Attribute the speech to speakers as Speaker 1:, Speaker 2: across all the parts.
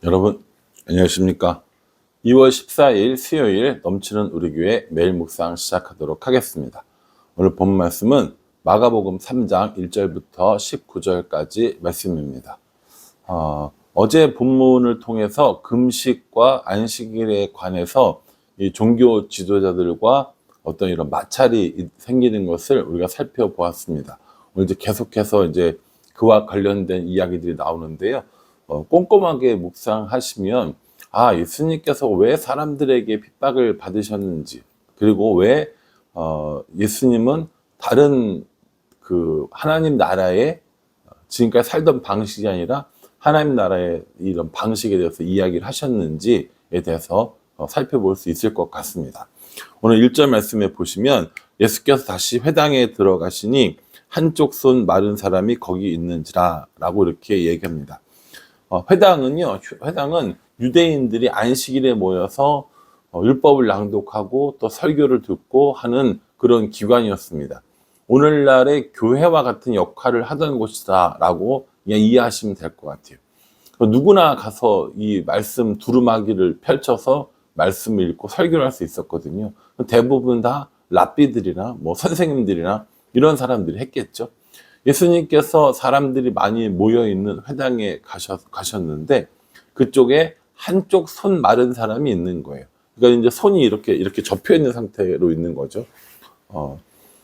Speaker 1: 여러분 안녕하십니까? 2월 14일 수요일 넘치는 우리 교회 매일 묵상 시작하도록 하겠습니다. 오늘 본 말씀은 마가복음 3장 1절부터 19절까지 말씀입니다. 어제 본문을 통해서 금식과 안식일에 관해서 이 종교 지도자들과 어떤 이런 마찰이 생기는 것을 우리가 살펴보았습니다. 오늘 이제 계속해서 그와 관련된 이야기들이 나오는데요. 꼼꼼하게 묵상하시면 예수님께서 왜 사람들에게 핍박을 받으셨는지, 그리고 왜 예수님은 다른 하나님 나라의 지금까지 살던 방식이 아니라 하나님 나라의 이런 방식에 대해서 이야기를 하셨는지에 대해서 살펴볼 수 있을 것 같습니다. 오늘 1절 말씀에 보시면 예수께서 다시 회당에 들어가시니 한쪽 손 마른 사람이 거기 있는지라 라고 이렇게 얘기합니다. 회당은 유대인들이 안식일에 모여서 율법을 낭독하고 또 설교를 듣고 하는 그런 기관이었습니다. 오늘날의 교회와 같은 역할을 하던 곳이다라고 그냥 이해하시면 될 것 같아요. 누구나 가서 이 말씀 두루마기를 펼쳐서 말씀을 읽고 설교를 할 수 있었거든요. 대부분 다 랍비들이나 선생님들이나 이런 사람들이 했겠죠. 예수님께서 사람들이 많이 모여있는 회당에 가셨는데 그쪽에 한쪽 손 마른 사람이 있는 거예요. 그러니까 이제 손이 이렇게 접혀 있는 상태로 있는 거죠.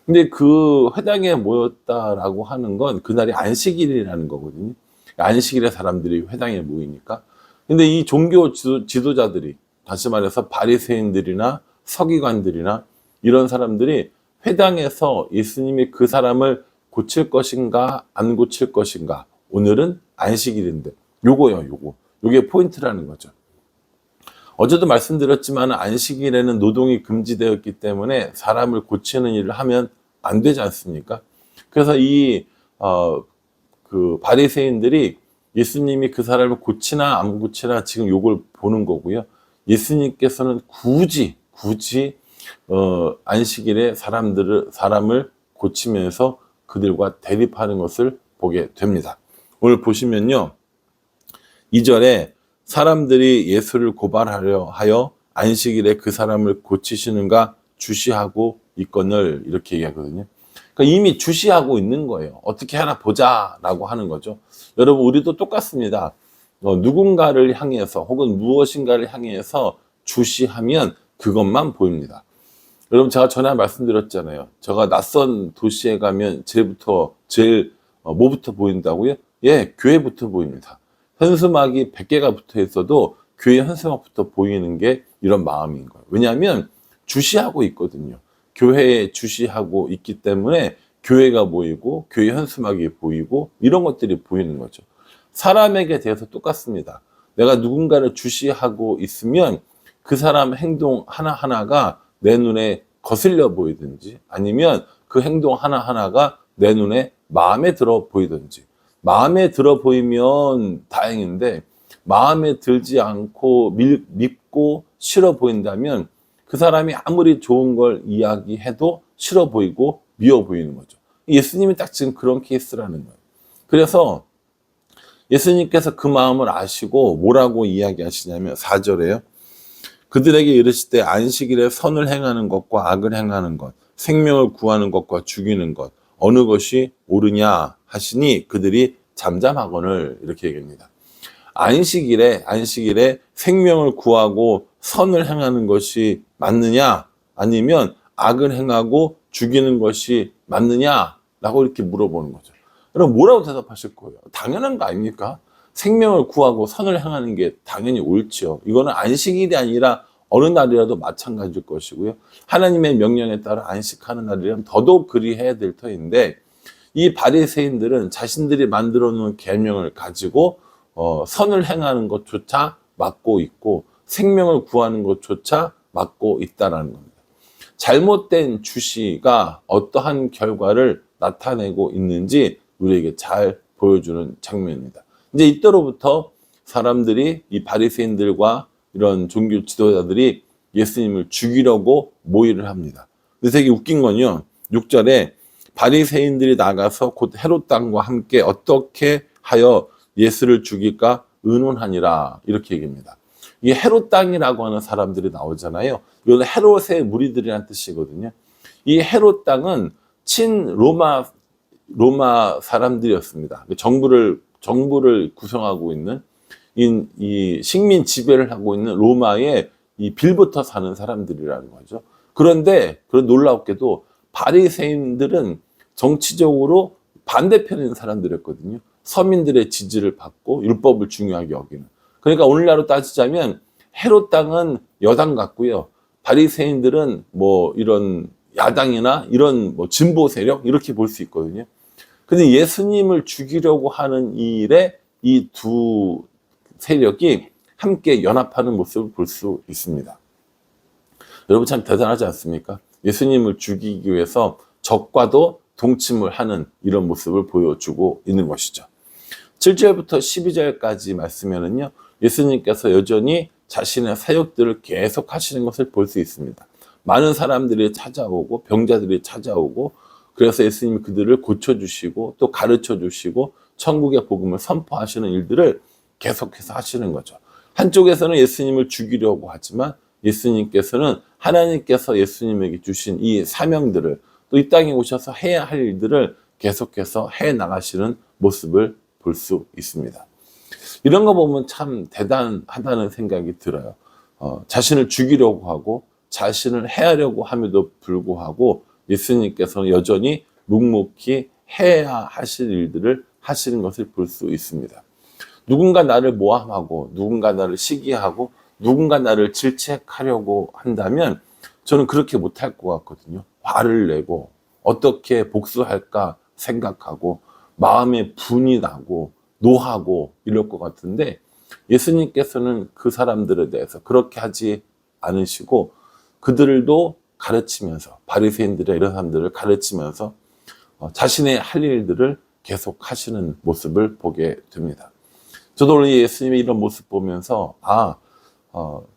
Speaker 1: 근데 그 회당에 모였다라고 하는 건 그날이 안식일이라는 거거든요. 안식일에 사람들이 회당에 모이니까. 근데 이 종교 지도자들이, 다시 말해서 바리새인들이나 서기관들이나 이런 사람들이 회당에서 예수님이 그 사람을 고칠 것인가 안 고칠 것인가, 오늘은 안식일인데 요게 포인트라는 거죠. 어제도 말씀드렸지만 안식일에는 노동이 금지되었기 때문에 사람을 고치는 일을 하면 안 되지 않습니까? 그래서 그 바리새인들이 예수님이 그 사람을 고치나 안 고치나 지금 요걸 보는 거고요. 예수님께서는 굳이 안식일에 사람을 고치면서 그들과 대립하는 것을 보게 됩니다. 오늘 보시면요, 2절에 사람들이 예수를 고발하려 하여 안식일에 그 사람을 고치시는가 주시하고 있거늘, 이렇게 얘기하거든요. 그러니까 이미 주시하고 있는 거예요. 어떻게 하나 보자라고 하는 거죠. 여러분, 우리도 똑같습니다. 누군가를 향해서 혹은 무엇인가를 향해서 주시하면 그것만 보입니다. 여러분, 제가 전에 말씀드렸잖아요. 제가 낯선 도시에 가면 제일 뭐부터 보인다고요? 교회부터 보입니다. 현수막이 100개가 붙어 있어도 교회 현수막부터 보이는 게 이런 마음인 거예요. 왜냐하면 주시하고 있거든요. 교회에 주시하고 있기 때문에 교회가 보이고 교회 현수막이 보이고 이런 것들이 보이는 거죠. 사람에게 대해서 똑같습니다. 내가 누군가를 주시하고 있으면 그 사람 행동 하나하나가 내 눈에 거슬려 보이든지, 아니면 그 행동 하나하나가 내 눈에 마음에 들어 보이든지. 마음에 들어 보이면 다행인데 마음에 들지 않고 밉고 싫어 보인다면 그 사람이 아무리 좋은 걸 이야기해도 싫어 보이고 미워 보이는 거죠. 예수님이 딱 지금 그런 케이스라는 거예요. 그래서 예수님께서 그 마음을 아시고 뭐라고 이야기하시냐면 4절에요. 그들에게 이르실 때 안식일에 선을 행하는 것과 악을 행하는 것, 생명을 구하는 것과 죽이는 것, 어느 것이 옳으냐 하시니 그들이 잠잠하거늘, 이렇게 얘기합니다. 안식일에 생명을 구하고 선을 행하는 것이 맞느냐, 아니면 악을 행하고 죽이는 것이 맞느냐라고 이렇게 물어보는 거죠. 여러분, 뭐라고 대답하실 거예요? 당연한 거 아닙니까? 생명을 구하고 선을 행하는 게 당연히 옳지요. 이거는 안식일이 아니라 어느 날이라도 마찬가지일 것이고요. 하나님의 명령에 따라 안식하는 날이라면 더더욱 그리해야 될 터인데, 이 바리새인들은 자신들이 만들어 놓은 계명을 가지고 선을 행하는 것조차 막고 있고 생명을 구하는 것조차 막고 있다는 겁니다. 잘못된 주시가 어떠한 결과를 나타내고 있는지 우리에게 잘 보여주는 장면입니다. 이제 이때로부터 사람들이, 이 바리새인들과 이런 종교 지도자들이 예수님을 죽이려고 모의를 합니다. 그래서 되게 웃긴 건요, 6절에 바리새인들이 나가서 곧 헤롯 왕과 함께 어떻게 하여 예수를 죽일까 의논하니라 이렇게 얘기합니다. 이 헤롯 땅이라고 하는 사람들이 나오잖아요. 이건 헤롯의 무리들이라는 뜻이거든요. 이 헤롯 땅은 친 로마 사람들이었습니다. 정부를 구성하고 있는 이 식민 지배를 하고 있는 로마의 이 빌부터 사는 사람들이라는 거죠. 그런데 그런 놀랍게도 바리새인들은 정치적으로 반대편에 있는 사람들이었거든요. 서민들의 지지를 받고 율법을 중요하게 여기는. 그러니까 오늘날로 따지자면 헤롯 땅은 여당 같고요. 바리새인들은 뭐 이런 야당이나 이런 뭐 진보 세력 이렇게 볼 수 있거든요. 근데 예수님을 죽이려고 하는 일에 이 두 세력이 함께 연합하는 모습을 볼 수 있습니다. 여러분 참 대단하지 않습니까? 예수님을 죽이기 위해서 적과도 동침을 하는 이런 모습을 보여주고 있는 것이죠. 7절부터 12절까지 말씀에는요, 예수님께서 여전히 자신의 사역들을 계속 하시는 것을 볼 수 있습니다. 많은 사람들이 찾아오고 병자들이 찾아오고 그래서 예수님이 그들을 고쳐주시고 또 가르쳐주시고 천국의 복음을 선포하시는 일들을 계속해서 하시는 거죠. 한쪽에서는 예수님을 죽이려고 하지만 예수님께서는 하나님께서 예수님에게 주신 이 사명들을 또 이 땅에 오셔서 해야 할 일들을 계속해서 해 나가시는 모습을 볼 수 있습니다. 이런 거 보면 참 대단하다는 생각이 들어요. 자신을 죽이려고 하고 자신을 해하려고 함에도 불구하고 예수님께서는 여전히 묵묵히 해야 하실 일들을 하시는 것을 볼 수 있습니다. 누군가 나를 모함하고 누군가 나를 시기하고 누군가 나를 질책하려고 한다면 저는 그렇게 못할 것 같거든요. 화를 내고 어떻게 복수할까 생각하고 마음에 분이 나고 노하고 이럴 것 같은데 예수님께서는 그 사람들에 대해서 그렇게 하지 않으시고 그들도 가르치면서 바리새인들의 이런 사람들을 가르치면서 자신의 할 일들을 계속 하시는 모습을 보게 됩니다. 저도 오늘 예수님의 이런 모습 보면서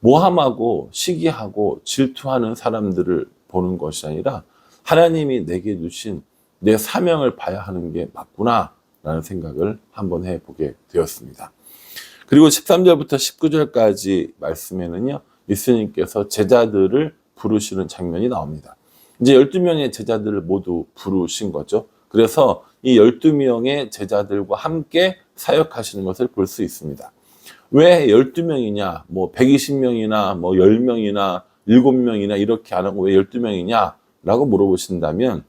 Speaker 1: 모함하고 시기하고 질투하는 사람들을 보는 것이 아니라 하나님이 내게 주신 내 사명을 봐야 하는 게 맞구나 라는 생각을 한번 해보게 되었습니다. 그리고 13절부터 19절까지 말씀에는요, 예수님께서 제자들을 부르시는 장면이 나옵니다. 이제 12명의 제자들을 모두 부르신 거죠. 그래서 이 12명의 제자들과 함께 사역하시는 것을 볼 수 있습니다. 왜 12명이냐, 뭐 120명이나 뭐 10명이나 7명이나 이렇게 안 하고 왜 12명이냐 라고 물어보신다면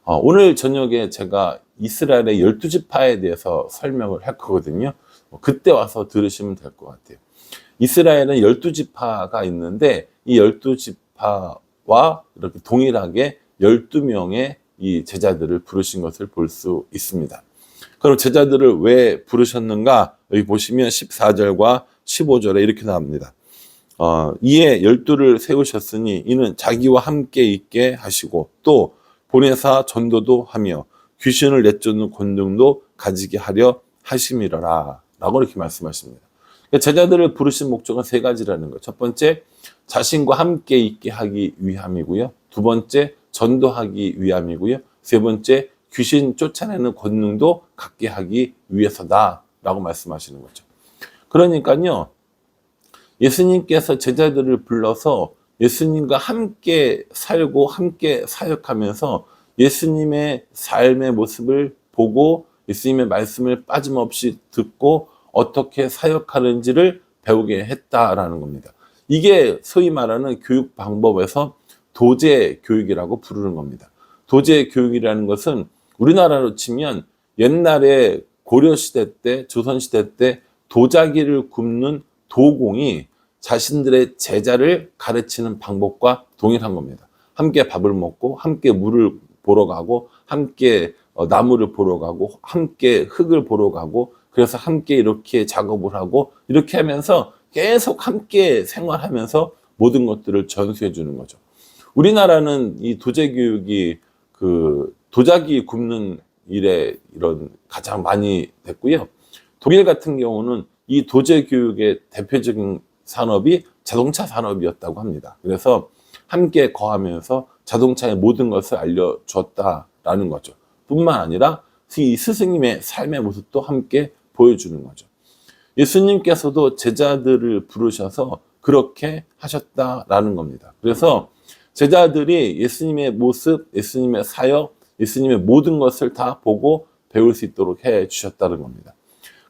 Speaker 1: 오늘 저녁에 제가 이스라엘의 12지파에 대해서 설명을 할 거거든요. 그때 와서 들으시면 될 것 같아요. 이스라엘은 12지파가 있는데 이 12지파와 이렇게 동일하게 12명의 이 제자들을 부르신 것을 볼 수 있습니다. 그럼 제자들을 왜 부르셨는가? 여기 보시면 14절과 15절에 이렇게 나옵니다. 이에 12를 세우셨으니 이는 자기와 함께 있게 하시고 또 보내사 전도도 하며 귀신을 내쫓는 권능도 가지게 하려 하심이라 라고 이렇게 말씀하십니다. 제자들을 부르신 목적은 세 가지라는 거예요. 첫 번째, 자신과 함께 있게 하기 위함이고요. 두 번째, 전도하기 위함이고요. 세 번째, 귀신 쫓아내는 권능도 갖게 하기 위해서다 라고 말씀하시는 거죠. 그러니까요, 예수님께서 제자들을 불러서 예수님과 함께 살고 함께 사역하면서 예수님의 삶의 모습을 보고 예수님의 말씀을 빠짐없이 듣고 어떻게 사역하는지를 배우게 했다라는 겁니다. 이게 소위 말하는 교육 방법에서 도제 교육이라고 부르는 겁니다. 도제 교육이라는 것은 우리나라로 치면 옛날에 고려시대 때, 조선시대 때 도자기를 굽는 도공이 자신들의 제자를 가르치는 방법과 동일한 겁니다. 함께 밥을 먹고 함께 물을 보러 가고 함께 나무를 보러 가고 함께 흙을 보러 가고 그래서 함께 이렇게 작업을 하고 이렇게 하면서 계속 함께 생활하면서 모든 것들을 전수해 주는 거죠. 우리나라는 이 도제 교육이 그 도자기 굽는 일에 이런 가장 많이 됐고요. 독일 같은 경우는 이 도제 교육의 대표적인 산업이 자동차 산업이었다고 합니다. 그래서 함께 거하면서 자동차의 모든 것을 알려줬다라는 거죠. 뿐만 아니라 이 스승님의 삶의 모습도 함께 보여주는 거죠. 예수님께서도 제자들을 부르셔서 그렇게 하셨다라는 겁니다. 그래서 제자들이 예수님의 모습, 예수님의 사역, 예수님의 모든 것을 다 보고 배울 수 있도록 해 주셨다는 겁니다.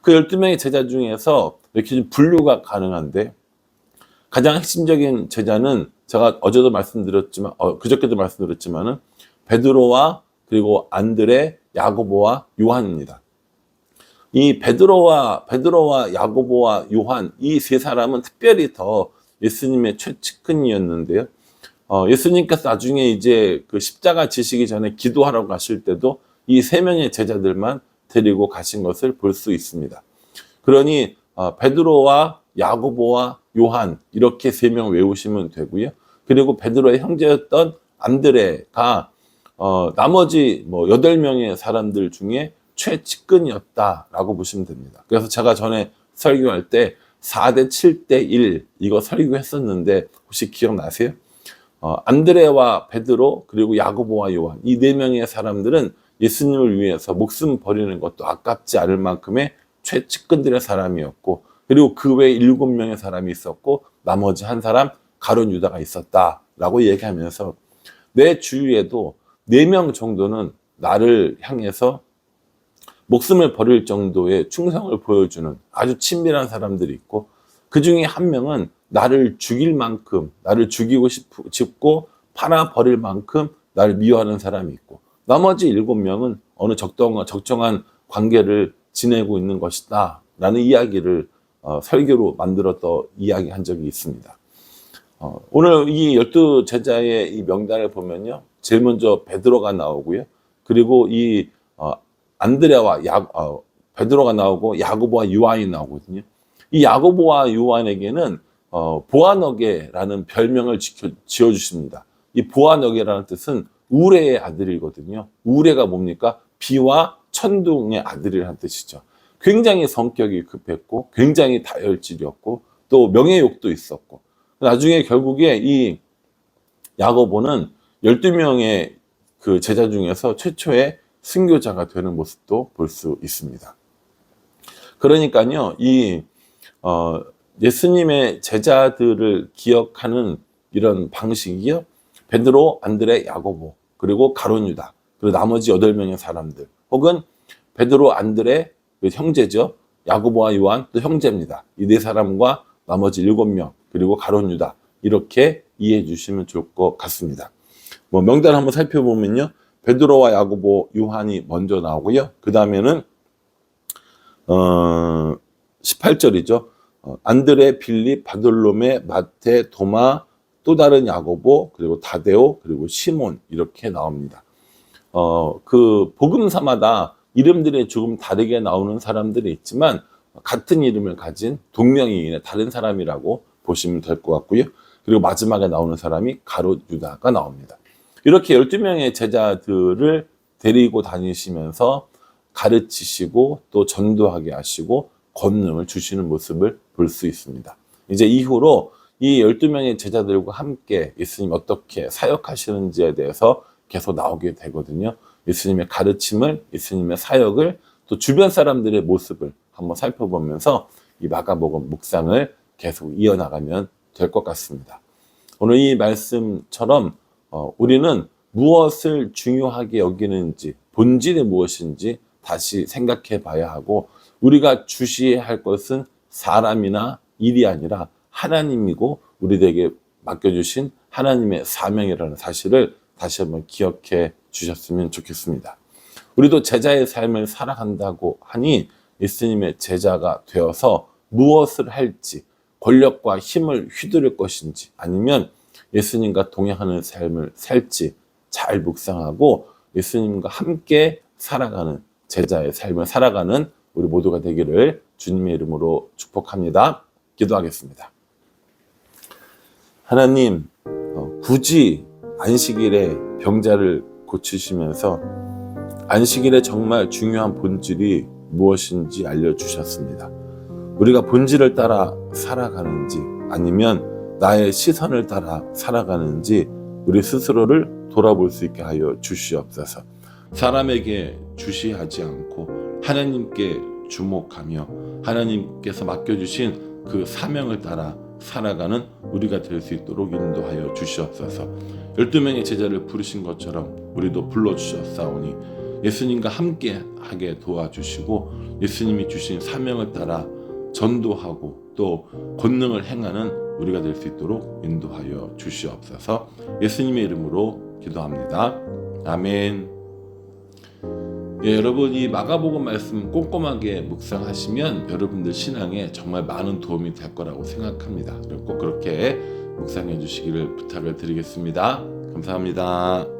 Speaker 1: 그 12명의 제자 중에서 이렇게 좀 분류가 가능한데, 가장 핵심적인 제자는 제가 어제도 말씀드렸지만, 그저께도 말씀드렸지만은 베드로와 그리고 안드레, 야고보와 요한입니다. 이 베드로와 야고보와 요한, 이 세 사람은 특별히 더 예수님의 최측근이었는데요. 예수님께서 나중에 이제 그 십자가 지시기 전에 기도하러 가실 때도 이 세 명의 제자들만 데리고 가신 것을 볼 수 있습니다. 그러니 베드로와 야고보와 요한, 이렇게 세 명 외우시면 되고요. 그리고 베드로의 형제였던 안드레가 나머지 8명의 사람들 중에 최측근이었다라고 보시면 됩니다. 그래서 제가 전에 설교할 때 4대 7대 1 이거 설교했었는데 혹시 기억나세요? 안드레와 베드로 그리고 야고보와 요한, 이 4명의 사람들은 예수님을 위해서 목숨 버리는 것도 아깝지 않을 만큼의 최측근들의 사람이었고, 그리고 그 외에 7명의 사람이 있었고 나머지 한 사람 가룟 유다가 있었다라고 얘기하면서 내 주위에도 4명 정도는 나를 향해서 목숨을 버릴 정도의 충성을 보여주는 아주 친밀한 사람들이 있고, 그 중에 한 명은 나를 죽일 만큼, 나를 죽이고 싶고 팔아버릴 만큼 나를 미워하는 사람이 있고, 나머지 7명은 어느 적정한 관계를 지내고 있는 것이다 라는 이야기를 설교로 만들었던 이야기한 적이 있습니다. 오늘 이 12제자의 이 명단을 보면요, 제일 먼저 베드로가 나오고요, 그리고 이 안드레와 베드로가 나오고 야고보와 요한이 나오거든요. 이 야고보와 요한에게는 보아너게라는 별명을 지어주십니다. 이 보아너게라는 뜻은 우레의 아들이거든요. 우레가 뭡니까? 비와 천둥의 아들이라는 뜻이죠. 굉장히 성격이 급했고 굉장히 다혈질이었고 또 명예욕도 있었고, 나중에 결국에 이 야고보는 12명의 그 제자 중에서 최초의 순교자가 되는 모습도 볼 수 있습니다. 그러니까요, 예수님의 제자들을 기억하는 이런 방식이요, 베드로, 안드레, 야고보, 그리고 가룟 유다, 그리고 나머지 8명의 사람들, 혹은 베드로, 안드레, 형제죠, 야고보와 요한 또 형제입니다. 이 4사람과 나머지 7명, 그리고 가룟 유다, 이렇게 이해해 주시면 좋을 것 같습니다. 명단 한번 살펴보면요, 베드로와 야고보, 요한이 먼저 나오고요. 그 다음에는 18절이죠. 안드레, 빌립, 바돌로메, 마테, 도마, 또 다른 야고보, 그리고 다데오, 그리고 시몬, 이렇게 나옵니다. 그 복음사마다 이름들이 조금 다르게 나오는 사람들이 있지만 같은 이름을 가진 동명이인의 다른 사람이라고 보시면 될 것 같고요. 그리고 마지막에 나오는 사람이 가룟 유다가 나옵니다. 이렇게 12명의 제자들을 데리고 다니시면서 가르치시고 또 전도하게 하시고 권능을 주시는 모습을 볼 수 있습니다. 이제 이후로 이 12명의 제자들과 함께 예수님 어떻게 사역하시는지에 대해서 계속 나오게 되거든요. 예수님의 가르침을, 예수님의 사역을, 또 주변 사람들의 모습을 한번 살펴보면서 이 마가복음 묵상을 계속 이어나가면 될 것 같습니다. 오늘 이 말씀처럼 우리는 무엇을 중요하게 여기는지, 본질이 무엇인지 다시 생각해 봐야 하고, 우리가 주시해야 할 것은 사람이나 일이 아니라 하나님이고 우리에게 맡겨주신 하나님의 사명이라는 사실을 다시 한번 기억해 주셨으면 좋겠습니다. 우리도 제자의 삶을 살아간다고 하니 예수님의 제자가 되어서 무엇을 할지, 권력과 힘을 휘두를 것인지, 아니면 예수님과 동행하는 삶을 살지 잘 묵상하고 예수님과 함께 살아가는 제자의 삶을 살아가는 우리 모두가 되기를 주님의 이름으로 축복합니다. 기도하겠습니다. 하나님, 굳이 안식일에 병자를 고치시면서 안식일에 정말 중요한 본질이 무엇인지 알려주셨습니다. 우리가 본질을 따라 살아가는지 아니면 나의 시선을 따라 살아가는지 우리 스스로를 돌아볼 수 있게 하여 주시옵소서. 사람에게 주시하지 않고 하나님께 주목하며 하나님께서 맡겨주신 그 사명을 따라 살아가는 우리가 될 수 있도록 인도하여 주시옵소서. 12명의 제자를 부르신 것처럼 우리도 불러주셨사오니 예수님과 함께 하게 도와주시고 예수님이 주신 사명을 따라 전도하고 또 권능을 행하는 우리가 될 수 있도록 인도하여 주시옵소서. 예수님의 이름으로 기도합니다. 아멘. 예, 여러분 이 마가복음 말씀 꼼꼼하게 묵상하시면 여러분들 신앙에 정말 많은 도움이 될 거라고 생각합니다. 꼭 그렇게 묵상해 주시기를 부탁을 드리겠습니다. 감사합니다.